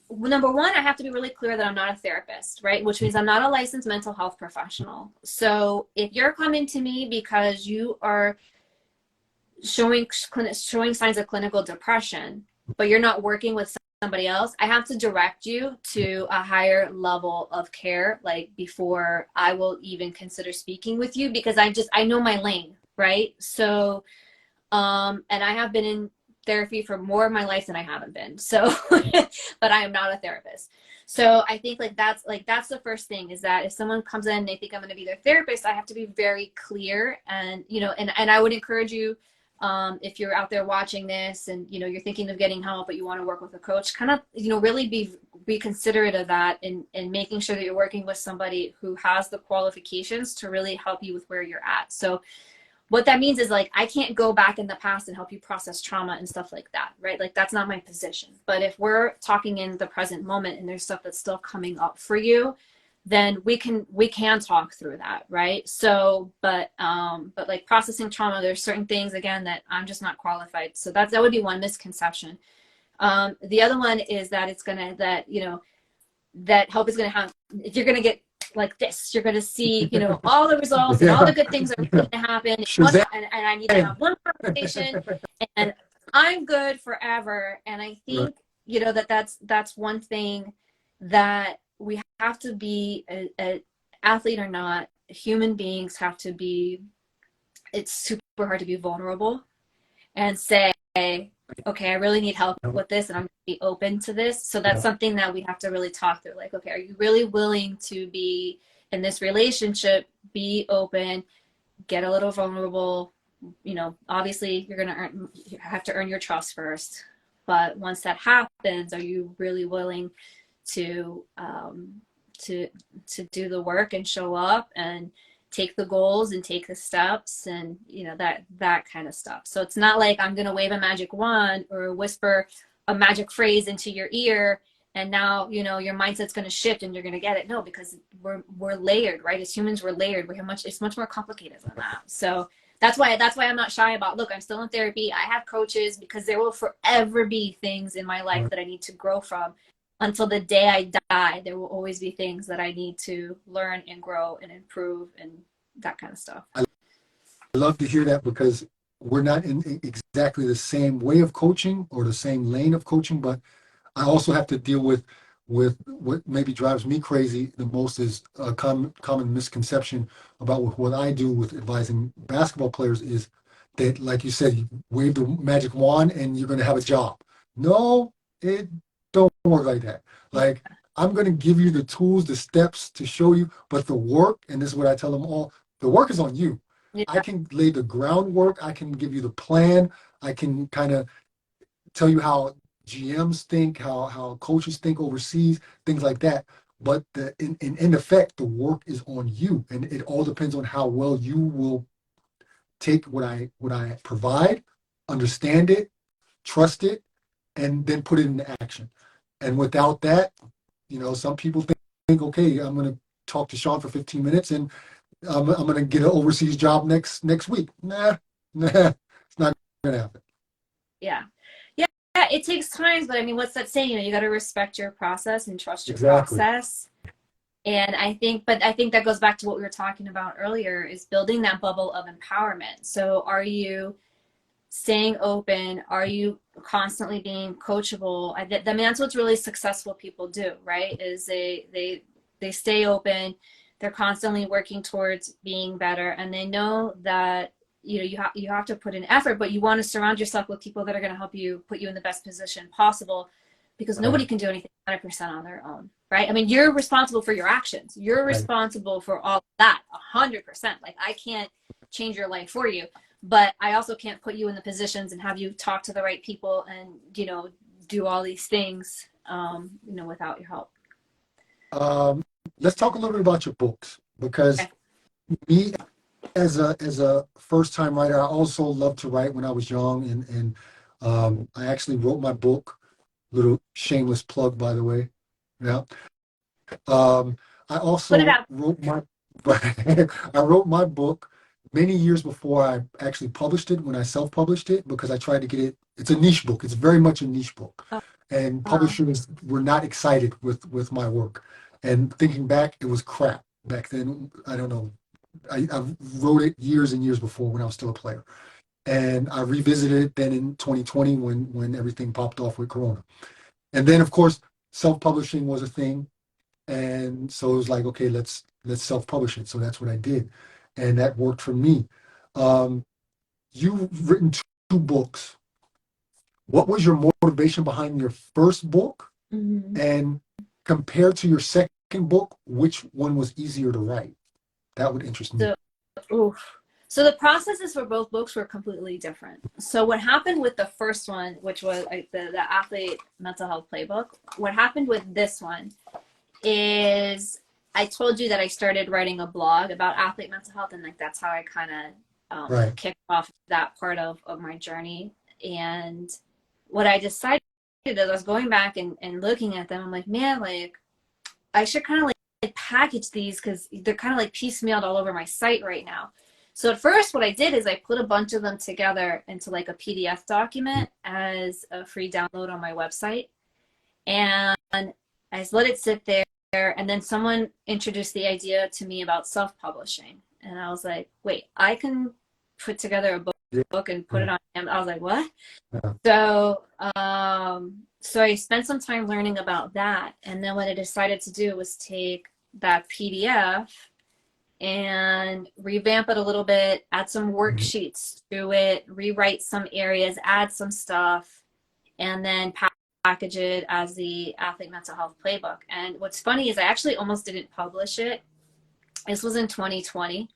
number one, I have to be really clear that I'm not a therapist, right? Which means I'm not a licensed mental health professional. So if you're coming to me because you are showing signs of clinical depression, but you're not working with somebody else, I have to direct you to a higher level of care, like before I will even consider speaking with you because I know my lane, right? So and I have been in therapy for more of my life than I haven't been. So, but I am not a therapist. So I think that's the first thing is that if someone comes in and they think I'm going to be their therapist, I have to be very clear and and I would encourage you if you're out there watching this and you're thinking of getting help but you want to work with a coach, kind of really be considerate of that and making sure that you're working with somebody who has the qualifications to really help you with where you're at. So what that means is like I can't go back in the past and help you process trauma and stuff like that, right? Like that's not my position. But if we're talking in the present moment and there's stuff that's still coming up for you, then we can talk through that, right? So but like processing trauma, there's certain things again that I'm just not qualified. So that would be one misconception. The other one is that it's gonna that that help is gonna have if you're gonna get like this. You're going to see, all the results and all the
yeah.
good things are going to happen.
Shazam.
And I need to have one conversation and I'm good forever. And I
Right.
think, that's one thing that we have to be a athlete or not, human beings have to be, it's super hard to be vulnerable and say, okay, I really need help
Yeah.
with this and I'm going to be open to this. So that's
Yeah.
something that we have to really talk through. Like, okay, are you really willing to be in this relationship, be open, get a little vulnerable? Obviously you have to earn your trust first. But once that happens, are you really willing to to to do the work and show up and take the goals and take the steps and that kind of stuff. So it's not like I'm going to wave a magic wand or whisper a magic phrase into your ear and now your mindset's going to shift and you're going to get it. No, because we're layered, right? As humans we're layered. It's much more complicated than that. So that's why I'm not shy about, look, I'm still in therapy, I have coaches, because there will forever be things in my life
Right.
that I need to grow from. Until the day I die, there will always be things that I need to learn and grow and improve and that kind of stuff.
love to hear that because we're not in exactly the same way of coaching or the same lane of coaching, but I also have to deal with what maybe drives me crazy the most is a common misconception about what I do with advising basketball players is that, like you said, you wave the magic wand and you're going to have a job. No, it don't work like that. Like I'm going to give you the tools, the steps to show you, but the work, and this is what I tell them all, the work is on you. I
Yeah.
can lay the groundwork. I can give you the plan. I can kind of tell you how GMs think, how coaches think overseas, things like that. But in effect, the work is on you, and it all depends on how well you will take what I provide, understand it, trust it, and then put it into action. And without that, some people think okay, I'm going to talk to Sean for 15 minutes, and I'm going to get an overseas job next week. Nah, it's not going to happen.
Yeah. Yeah, it takes time, but I mean, what's that saying? You got to respect your process and trust your
Exactly.
process. And I think that goes back to what we were talking about earlier is building that bubble of empowerment. So are you staying open? Are you constantly being coachable? I mean, that's what really successful people do, right? Is they stay open, they're constantly working towards being better, and they know that you have to put in effort, but you want to surround yourself with people that are going to help you put you in the best position possible, because nobody
Right.
can do anything 100% on their own, right? I mean, you're responsible for your actions. You're
Right.
responsible for all that 100%. Like I can't change your life for you, but I also can't put you in the positions and have you talk to the right people and do all these things without your help.
Um, let's talk a little bit about your books because
Okay.
me as a first time writer, I also loved to write when I was young, and I actually wrote my book. Little shameless plug, by the way. Yeah. Um, I
Put it
also
out.
wrote my I wrote my book many years before I actually published it when I self-published it because I tried to get it. It's a niche book. It's very much a niche book,
Oh,
and
wow.
publishers were not excited with my work. And thinking back, it was crap back then. I don't know. I wrote it years and years before when I was still a player, and I revisited it then in 2020 when everything popped off with Corona. And then of course self-publishing was a thing, and so it was like, okay, let's self-publish it. So that's what I did, and that worked for me. Um, you've written two books. What was your motivation behind your first book,
Mhm.
and compared to your second book, which one was easier to write? That would interest me.
So, oof. So the processes for both books were completely different. So what happened with the first one, which was like the athlete mental health playbook, what happened with this one is I told you that I started writing a blog about athlete mental health, and like that's how I kind of
Right.
kicked off that part of my journey. And what I decided as I was going back and looking at them, I'm like, man, like I should kind of like package these because they're kind of like piecemealed all over my site right now. So at first, what I did is I put a bunch of them together into like a PDF document as a free download on my website, and I just let it sit there. And then someone introduced the idea to me about self-publishing, and I was like, wait, I can put together a
Yeah.
book and put
Yeah.
it on. I was like, what?
Yeah.
So I spent some time learning about that, and then what I decided to do was take that PDF and revamp it a little bit, add some
Mhm.
worksheets to it, rewrite some areas, add some stuff, and then package it as the athlete mental health playbook. And what's funny is I actually almost didn't publish it. This was in 2020,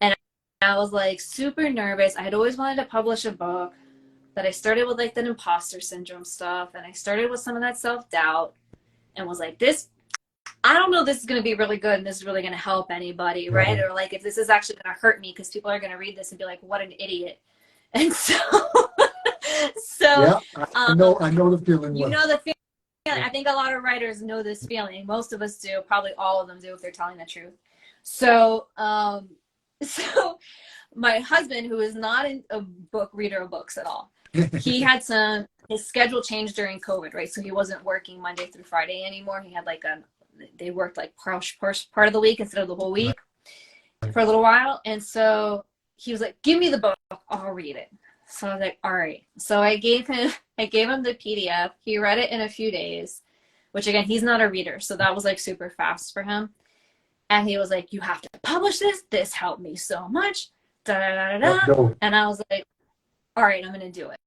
and I was like super nervous. I had always wanted to publish a book, but I started with like that imposter syndrome stuff, and I started with some of that self-doubt, and was like, this, I don't know if this is going to be really good and this is really going to help anybody, right?
Right.
Or like if this is actually going to hurt me because people are going to read this and be like, what an idiot. And so so
Yeah. I
um
know. I know the feeling
you
well.
know the feeling. I think a lot of writers know this feeling. Most of us do, probably all of them do if they're telling the truth. So so my husband, who is not a book reader of books at all, he had his schedule changed during COVID, right? So he wasn't working Monday through Friday anymore. He had like they worked like part of the week instead of the whole
Right.
week for a little while. And so he was like, give me the book, I'll read it. So I was like, all right. So I gave him the PDF. He read it in a few days, which again, he's not a reader. So that was like super fast for him. And he was like, you have to publish this. This helped me so much. Da, da, da, da, da. And I was like, all right, I'm going to do it.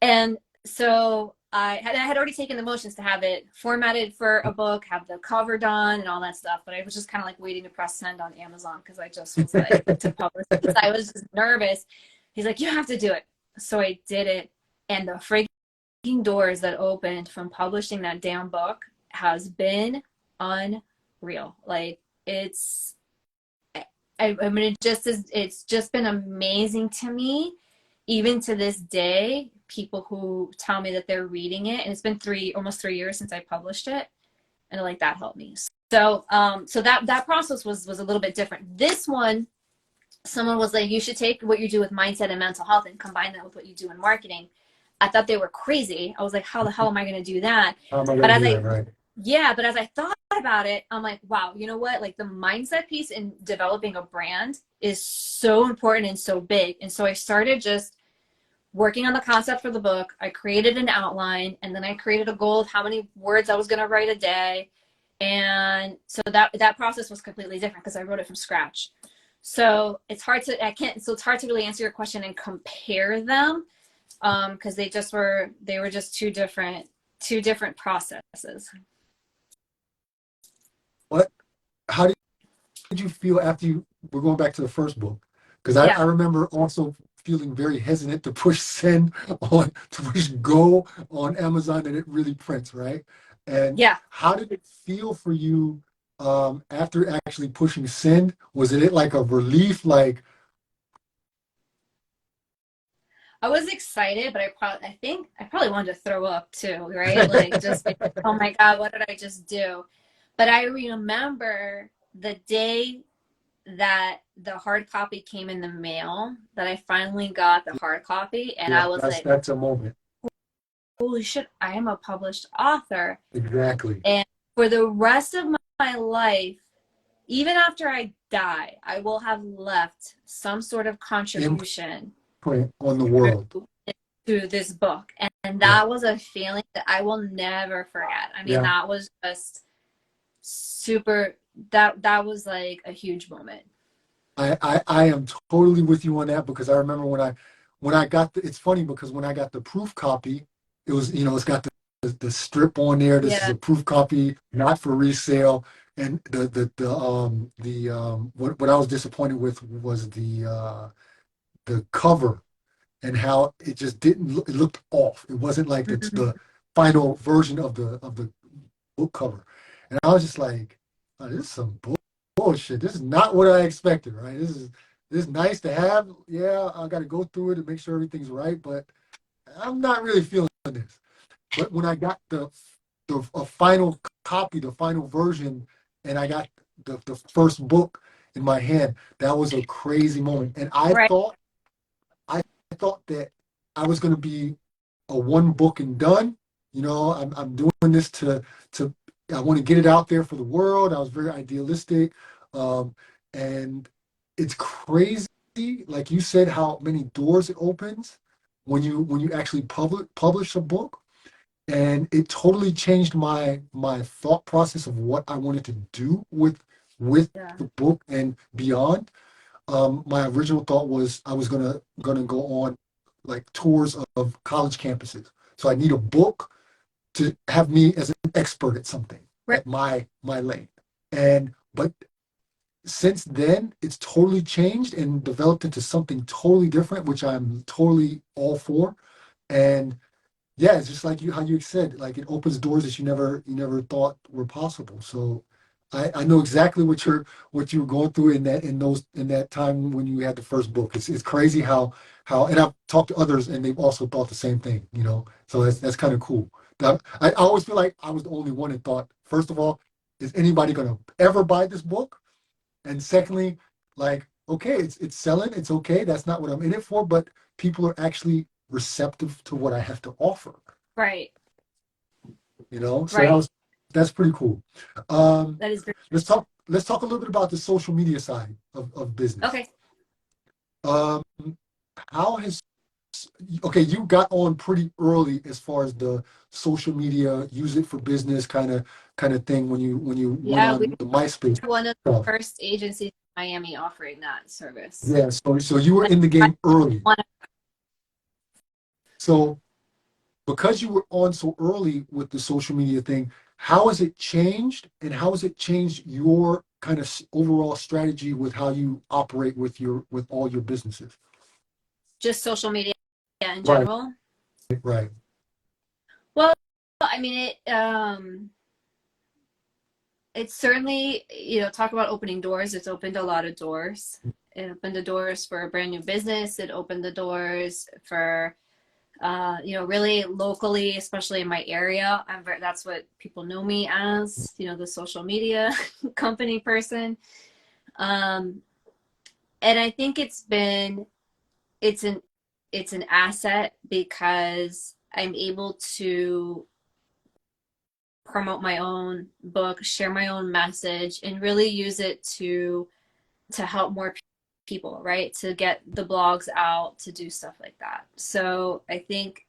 And so I had already taken the motions to have it formatted for a book, have the cover done and all that stuff. But I was just kind of like waiting to press send on Amazon because I just was like to publish because I was just nervous. He's like, you have to do it. So I did it. And the freaking doors that opened from publishing that damn book has been unreal. Like it's, I mean, it's just been amazing to me. Even to this day, people who tell me that they're reading it, and it's been almost 3 years since I published it, and like that helped me. So, so that process was a little bit different. This one, someone was like, you should take what you do with mindset and mental health and combine that with what you do in marketing. I thought they were crazy. I was like, how the hell am I going to do that? But as I thought about it, I'm like, wow, you know what? Like the mindset piece in developing a brand is so important and so big. And so I started just working on the concept for the book. I created an outline, and then I created a goal of how many words I was going to write a day. And so that process was completely different because I wrote it from scratch. So it's hard to really answer your question and compare them because they were just two different processes.
How did you feel after we're going back to the first book? Because I remember also feeling very hesitant to push send to push go on Amazon, and it really prints, right? And how did it feel for you after actually pushing send? Was it like a relief? Like,
I was excited, but I think I probably wanted to throw up too, right? Like just like, oh my God, what did I just do? But I remember the day that the hard copy came in the mail, that I finally got the hard copy, and I was like,
that's a moment.
Holy shit, I am a published author.
Exactly.
And for the rest of my life, even after I die, I will have left some sort of contribution
on the world
to this book. And that was a feeling that I will never forget. I mean, that was just super, that was like a huge moment.
I am totally with you on that, because I remember when I got it's funny because when I got the proof copy, it was, it's got the strip on there. This is a proof copy, not for resale. And what I was disappointed with was the cover, and how it just didn't look, it looked off. It wasn't like the final version of the book cover. And I was just like, oh, this is some bullshit. This is not what I expected, right? This is nice to have. Yeah, I got to go through it and make sure everything's right, but I'm not really feeling this. But when I got the final copy, the final version, and I got the first book in my hand, that was a crazy moment. And I thought that I was going to be a one book and done. I'm doing this to I want to get it out there for the world. I was very idealistic, and it's crazy, like you said, how many doors it opens when you actually publish a book. And it totally changed my thought process of what I wanted to do with the book and beyond. My original thought was I was gonna go on like tours of college campuses. So I need a book to have me as an expert at something, at my lane. But since then, it's totally changed and developed into something totally different, which I'm totally all for. And yeah, it's just like how you said, like it opens doors that you never thought were possible. So I know exactly what you were going through in that time when you had the first book. It's crazy how and I've talked to others and they've also thought the same thing, So that's kind of cool. I always feel like I was the only one that thought, first of all, is anybody gonna ever buy this book? And secondly, like, okay, it's selling, it's okay. That's not what I'm in it for, but people are actually receptive to what I have to offer.
Right.
So that's pretty cool.
That is great.
Let's talk a little bit about the social media side of business.
Okay.
Um, how has okay, you got on pretty early as far as the social media, use it for business kind of thing when you went
Yeah, we
on the MySpace
were one of the
stuff.
first agencies in Miami offering that service.
Yeah, so you were
And
in the
I
game early.
want
So because you were on so early with the social media thing, how has it changed and how has it changed your kind of overall strategy with how you operate with all your businesses?
just social media in
Right,
general.
right.
Well, I mean, it certainly, talk about opening doors. It's opened a lot of doors. It opened the doors for a brand new business. It opened the doors for, really locally, especially in my area. That's what people know me as, the social media company person. Um, and I think it's an, it's an asset because I'm able to promote my own book, share my own message, and really use it to help more people, right? To get the blogs out, to do stuff like that. So I think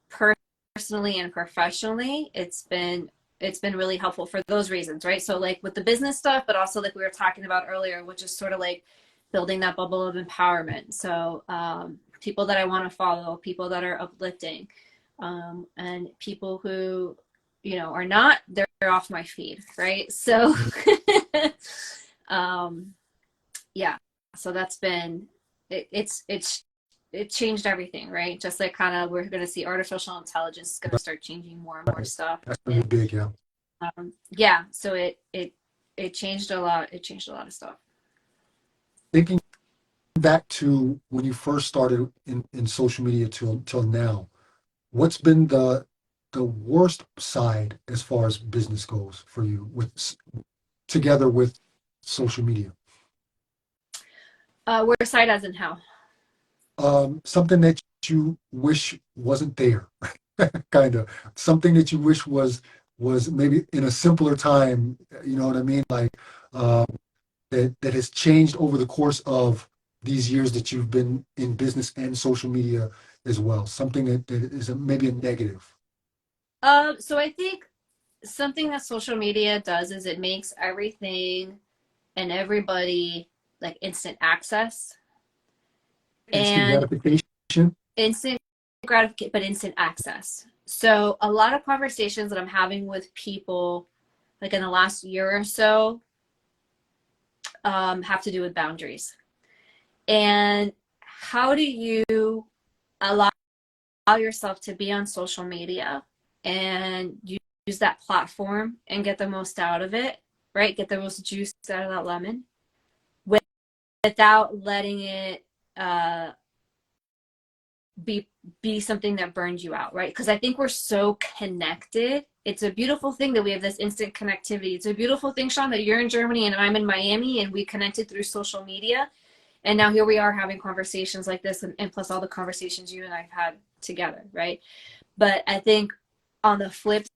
personally and professionally, it's been really helpful for those reasons, right? So like with the business stuff, but also like we were talking about earlier, which is sort of like building that bubble of empowerment. So people that I want to follow, people that are uplifting, and people who are not, they're off my feed, right? So um, yeah, so that's been it changed everything, right? Just like kind of we're going to see artificial intelligence is going to start changing more and more
Right.
stuff.
That's gonna
And
be big, yeah.
yeah, so it changed a lot. It changed a lot of stuff.
Thinking back to when you first started in social media till now, what's been the worst side as far as business goes for you together with social media?
We're side as in how.
Something that you wish wasn't there, kind of something that you wish was maybe in a simpler time. You know what I mean? Like um, that has changed over the course of these years that you've been in business and social media as well. Something that is maybe a negative.
So I think something that social media does is it makes everything and everybody like instant access
Instant
and
gratification.
instant gratification, but instant access. So a lot of conversations that I'm having with people, like in the last year or so, have to do with boundaries. And how do you allow yourself to be on social media and use that platform and get the most out of it, right? Get the most juice out of that lemon without letting it be something that burns you out, right? Because I think we're so connected. It's a beautiful thing that we have this instant connectivity. It's a beautiful thing, Sean, that you're in Germany and I'm in Miami and we connected through social media. And now here we are having conversations like this, and plus all the conversations you and I've had together, right? But I think on the flip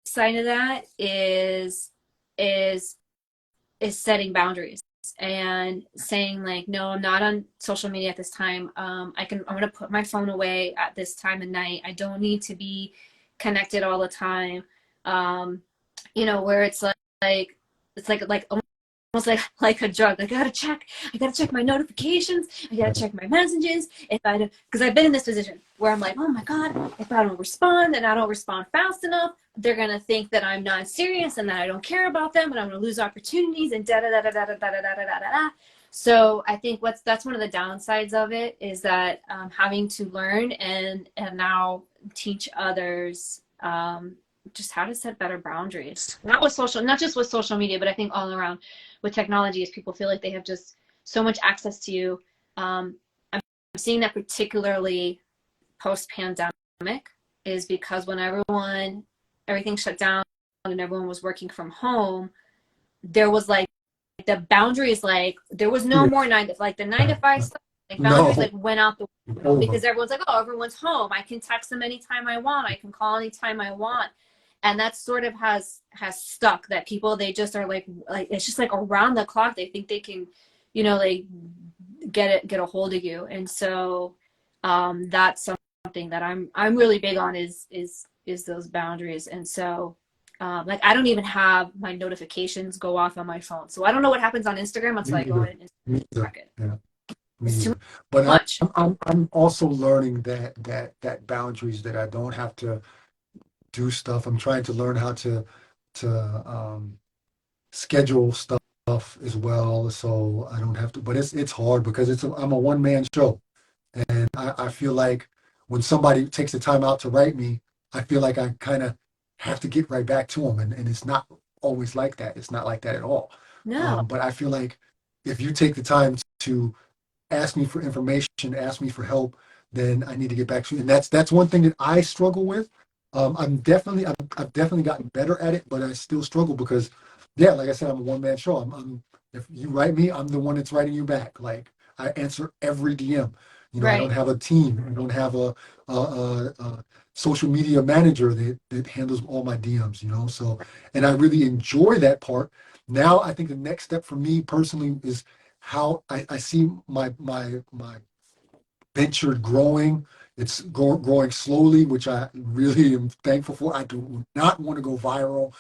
side of that is setting boundaries and saying like, no, I'm not on social media at this time. I'm going to put my phone away at this time of night. I don't need to be connected all the time. Where it's like it's like almost like a drug. I gotta check my notifications. I gotta check my messages. If I don't, because I've been in this position where I'm like, oh my God, if I don't respond and I don't respond fast enough, they're gonna think that I'm not serious and that I don't care about them, and I'm gonna lose opportunities and da da da da da da da da da da da. So I think that's one of the downsides of it is that having to learn and now teach others just how to set better boundaries. Not just with social media, but I think all around with technology, is people feel like they have just so much access to you. I'm seeing that particularly post-pandemic is because when everything shut down and everyone was working from home, there was like the boundaries, like there was no
Yeah.
more the 9 to 5 stuff. Like boundaries
No,
like went out the window
over.
because everyone's like, oh, everyone's home. I can text them anytime I want. I can call anytime I want. And that sort of has stuck, that people, they just are like it's just like around the clock. They think they can, like get a hold of you. And so that's something that I'm really big on is those boundaries. And so like I don't even have my notifications go off on my phone, so I don't know what happens on Instagram until
Me
I go
either.
in and
Me either.
check it.
Yeah. Me
It's too
either. But
much.
I'm also learning that boundaries, that I don't have to do stuff. I'm trying to learn how to schedule stuff as well, so I don't have to. But it's hard because I'm a one man show, and I feel like when somebody takes the time out to write me, I feel like I kind of have to get right back to them, and it's not always like that. It's not like that at all.
No.
But I feel like if you take the time to ask me for information, ask me for help, then I need to get back to you. And that's one thing that I struggle with. I've definitely gotten better at it, but I still struggle because, yeah, like I said, I'm a one man show. If you write me, I'm the one that's writing you back. Like I answer every DM. I don't
Right.
have a team. I don't have a social media manager that handles all my DMs. So, and I really enjoy that part. Now, I think the next step for me personally is how I see my venture growing. It's growing slowly, which I really am thankful for. I do not want to go viral.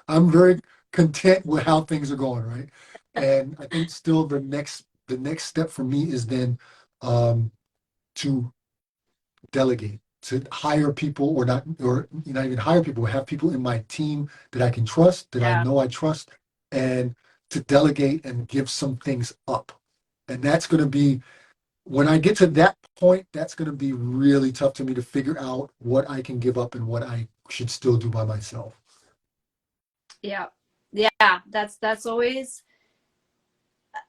I'm very content with how things are going, right? And I think still the next step for me is then to delegate, to hire people, or not even hire people, have people in my team that I can trust, that I
Yeah.
know I trust, and to delegate and give some things up. And that's going to be, when I get to that point, that's going to be really tough to me to figure out what I can give up and what I should still do by myself.
Yeah. Yeah. That's always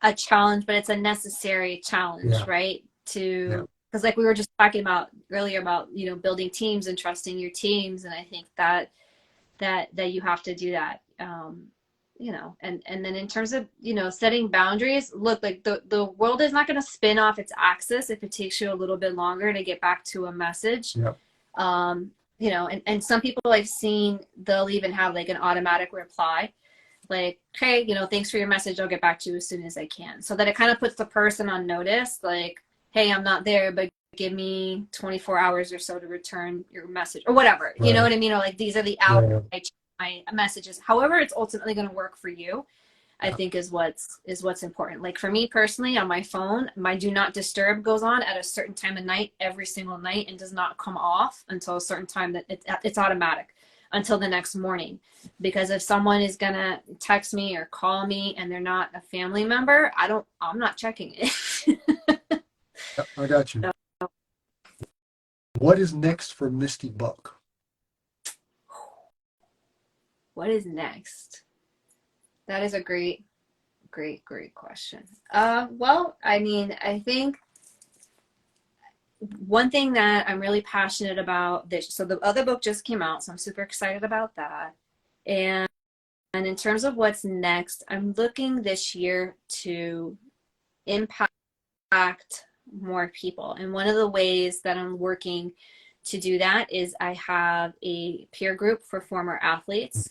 a challenge, but it's a necessary challenge,
Yeah,
right?
yeah,
Because like we were just talking about earlier about, building teams and trusting your teams. And I think that you have to do that. And then in terms of, setting boundaries, look, like the world is not going to spin off its axis if it takes you a little bit longer to get back to a message.
yeah.
And some people I've seen, they'll even have like an automatic reply, like, hey, thanks for your message. I'll get back to you as soon as I can. So that it kind of puts the person on notice, like, hey, I'm not there, but give me 24 hours or so to return your message or whatever. You know
Right.
what I mean? Or like, these are the hours
Yeah,
I check my messages. However, it's ultimately going to work for you, I
yeah.
think is what's important. Like for me personally, on my phone, my do not disturb goes on at a certain time of night every single night and does not come off until a certain time, that it's automatic until the next morning. Because if someone is gonna text me or call me and they're not a family member, I'm not checking it.
I got you.
So,
What is next for Misty Buck?
what is next? That is a great, great, great question. Well, I mean, I think one thing that I'm really passionate about this, so the other book just came out, so I'm super excited about that. And in terms of what's next, I'm looking this year to impact more people. And one of the ways that I'm working to do that is I have a peer group for former athletes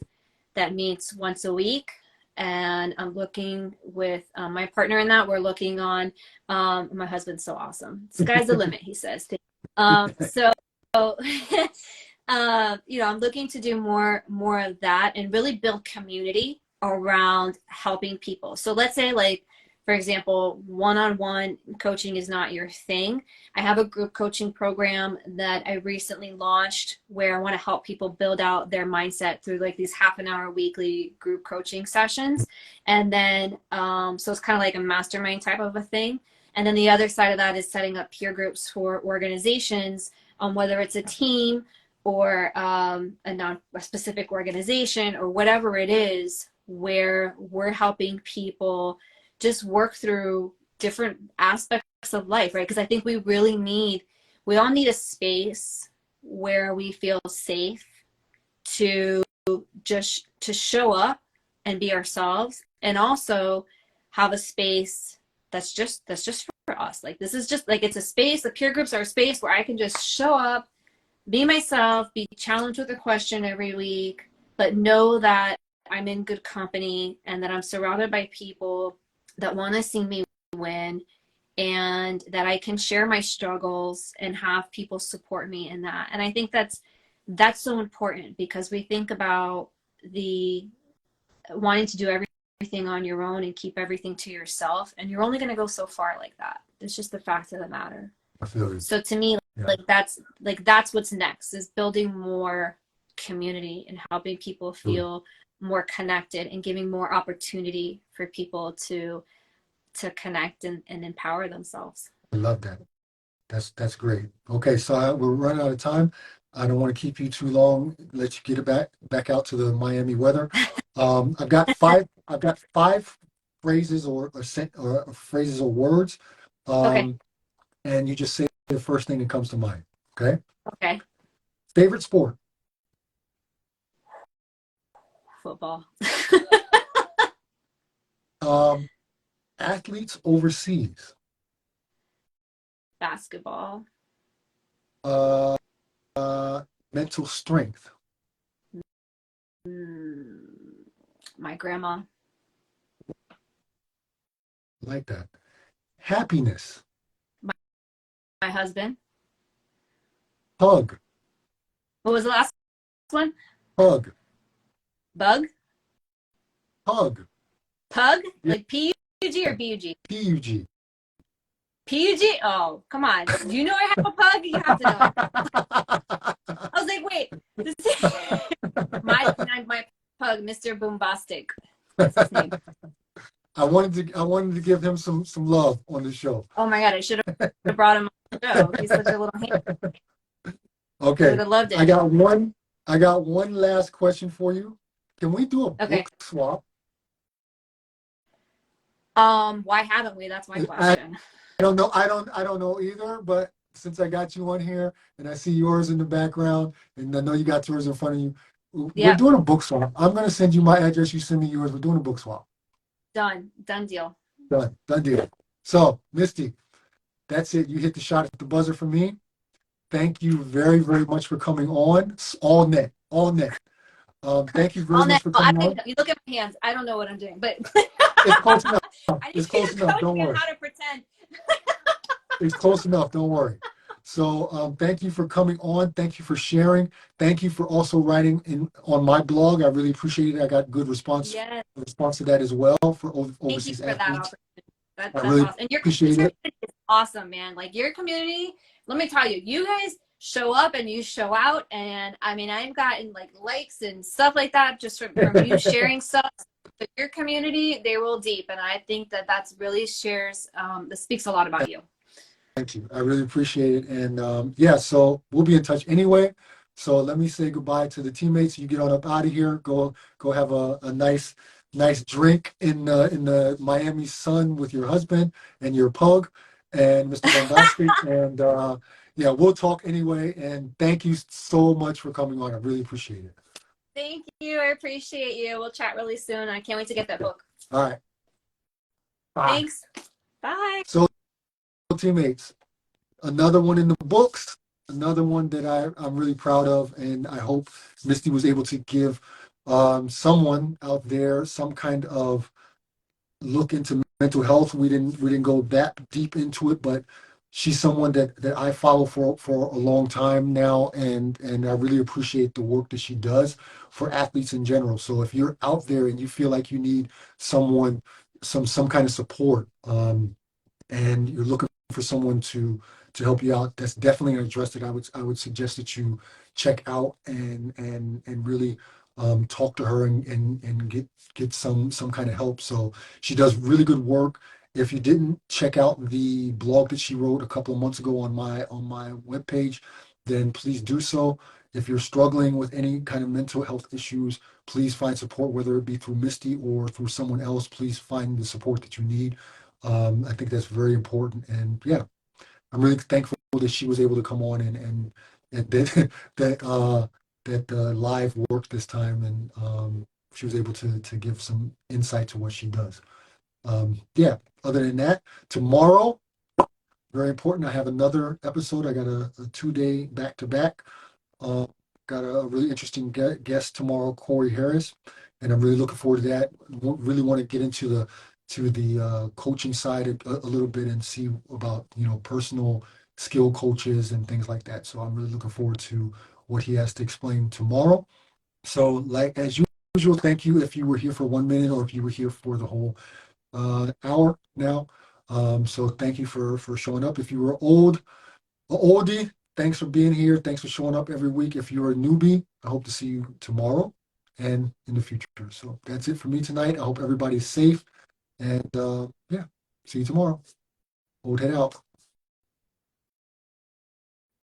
that meets once a week. And I'm looking with my partner in that. We're looking on, my husband's so awesome. Sky's the limit, he says. So, I'm looking to do more of that and really build community around helping people. So let's say, like, for example, one-on-one coaching is not your thing. I have a group coaching program that I recently launched where I want to help people build out their mindset through like these half an hour weekly group coaching sessions. And then, so it's kind of like a mastermind type of a thing. And then the other side of that is setting up peer groups for organizations, whether it's a team or a specific organization or whatever it is, where we're helping people just work through different aspects of life, right? Because I think we all need a space where we feel safe to to show up and be ourselves, and also have a space that's just for us. Like this is just like, it's a space, the peer groups are a space where I can just show up, be myself, be challenged with a question every week, but know that I'm in good company and that I'm surrounded by people that want to see me win and that I can share my struggles and have people support me in that. And I think that's so important, because we think about the wanting to do everything on your own and keep everything to yourself, and you're only going to go so far like that. It's just the fact of the matter.
I feel you.
So to me,
Yeah.
that's what's next, is building more community and helping people feel more connected and giving more opportunity for people to connect and empower themselves.
I love that. That's great. Okay, so we're running out of time. I don't want to keep you too long. Let you get it back out to the Miami weather. I've got five phrases or phrases or words,
Okay.
and you just say the first thing that comes to mind. Okay.
Okay.
Favorite sport?
Football.
Athletes overseas.
Basketball.
Uh, Mental strength.
My grandma.
Like that. Happiness.
My husband.
Hug.
What was the last one?
Hug.
Bug.
Hug.
Pug.
Yeah.
Like P-U-G or B-U-G?
P-U-G.
P-U-G? Oh, come on. Do you know I have a pug? You have to know. I was like, wait. This is my pug, Mr. Boombastic. That's his name.
I wanted to give him some love on the show.
Oh my God, I should have brought him on the show. He's such a little hand.
Okay.
I would have loved it.
I got one last question for you. Can we do a book swap?
Why haven't we? That's my question.
I don't know. I don't know either, but since I got you on here and I see yours in the background and I know you got yours in front of you, we're doing a book swap. I'm going to send you my address. You send me yours. We're doing a book swap.
Done deal.
Done deal. So, Misty, that's it. You hit the shot at the buzzer for me. Thank you very, very much for coming on. All net. Thank you very much for coming on.
You look at my hands. I don't know what I'm doing, but
it's close enough.
It's close enough. Don't worry. How to pretend.
It's close enough. Don't worry. So thank you for coming on. Thank you for sharing. Thank you for also writing on my blog. I really appreciate it. I got good response to that as well for overseas athletes.
That's really awesome. And your community is awesome, man. Like your community, let me tell you, you guys show up and you show out. And I mean, I've gotten like likes and stuff like that just from you sharing stuff. But your community, they roll deep. And I think that's really that speaks a lot about you.
Thank you. I really appreciate it. And so we'll be in touch anyway. So let me say goodbye to the teammates. You get on up out of here. Go have a nice drink in the Miami sun with your husband and your pug and Mr. Bombastic. And we'll talk anyway. And thank you so much for coming on. I really appreciate it.
Thank you. I appreciate you. We'll chat really soon. I can't wait to get that book.
All right.
Bye. Thanks. Bye.
So teammates, another one in the books, another one that I'm really proud of, and I hope Misty was able to give someone out there some kind of look into mental health. We didn't go that deep into it, but she's someone that I follow for a long time now, and I really appreciate the work that she does for athletes in general. So if you're out there and you feel like you need someone, some kind of support, and you're looking for someone to help you out, that's definitely an address that I would suggest that you check out and really talk to her and get some kind of help. So she does really good work. If you didn't check out the blog that she wrote a couple of months ago on my webpage, then please do so. If you're struggling with any kind of mental health issues, please find support, whether it be through Misty or through someone else. Please find the support that you need. I think that's very important. And I'm really thankful that she was able to come on and that live worked this time, and she was able to give some insight to what she does. Other than that, tomorrow, very important, I have another episode. I got a 2-day back-to-back. Got a really interesting guest tomorrow, Corey Harris, and I'm really looking forward to that. Really want to get into to the coaching side a little bit and see about, personal skill coaches and things like that. So I'm really looking forward to what he has to explain tomorrow. So, like as usual, thank you if you were here for 1 minute or if you were here for the whole hour now. So thank you for showing up. If you were oldie, thanks for being here. Thanks for showing up every week. If you're a newbie, I hope to see you tomorrow and in the future. So that's it for me tonight. I hope everybody's safe. And yeah, see you tomorrow. Old head out.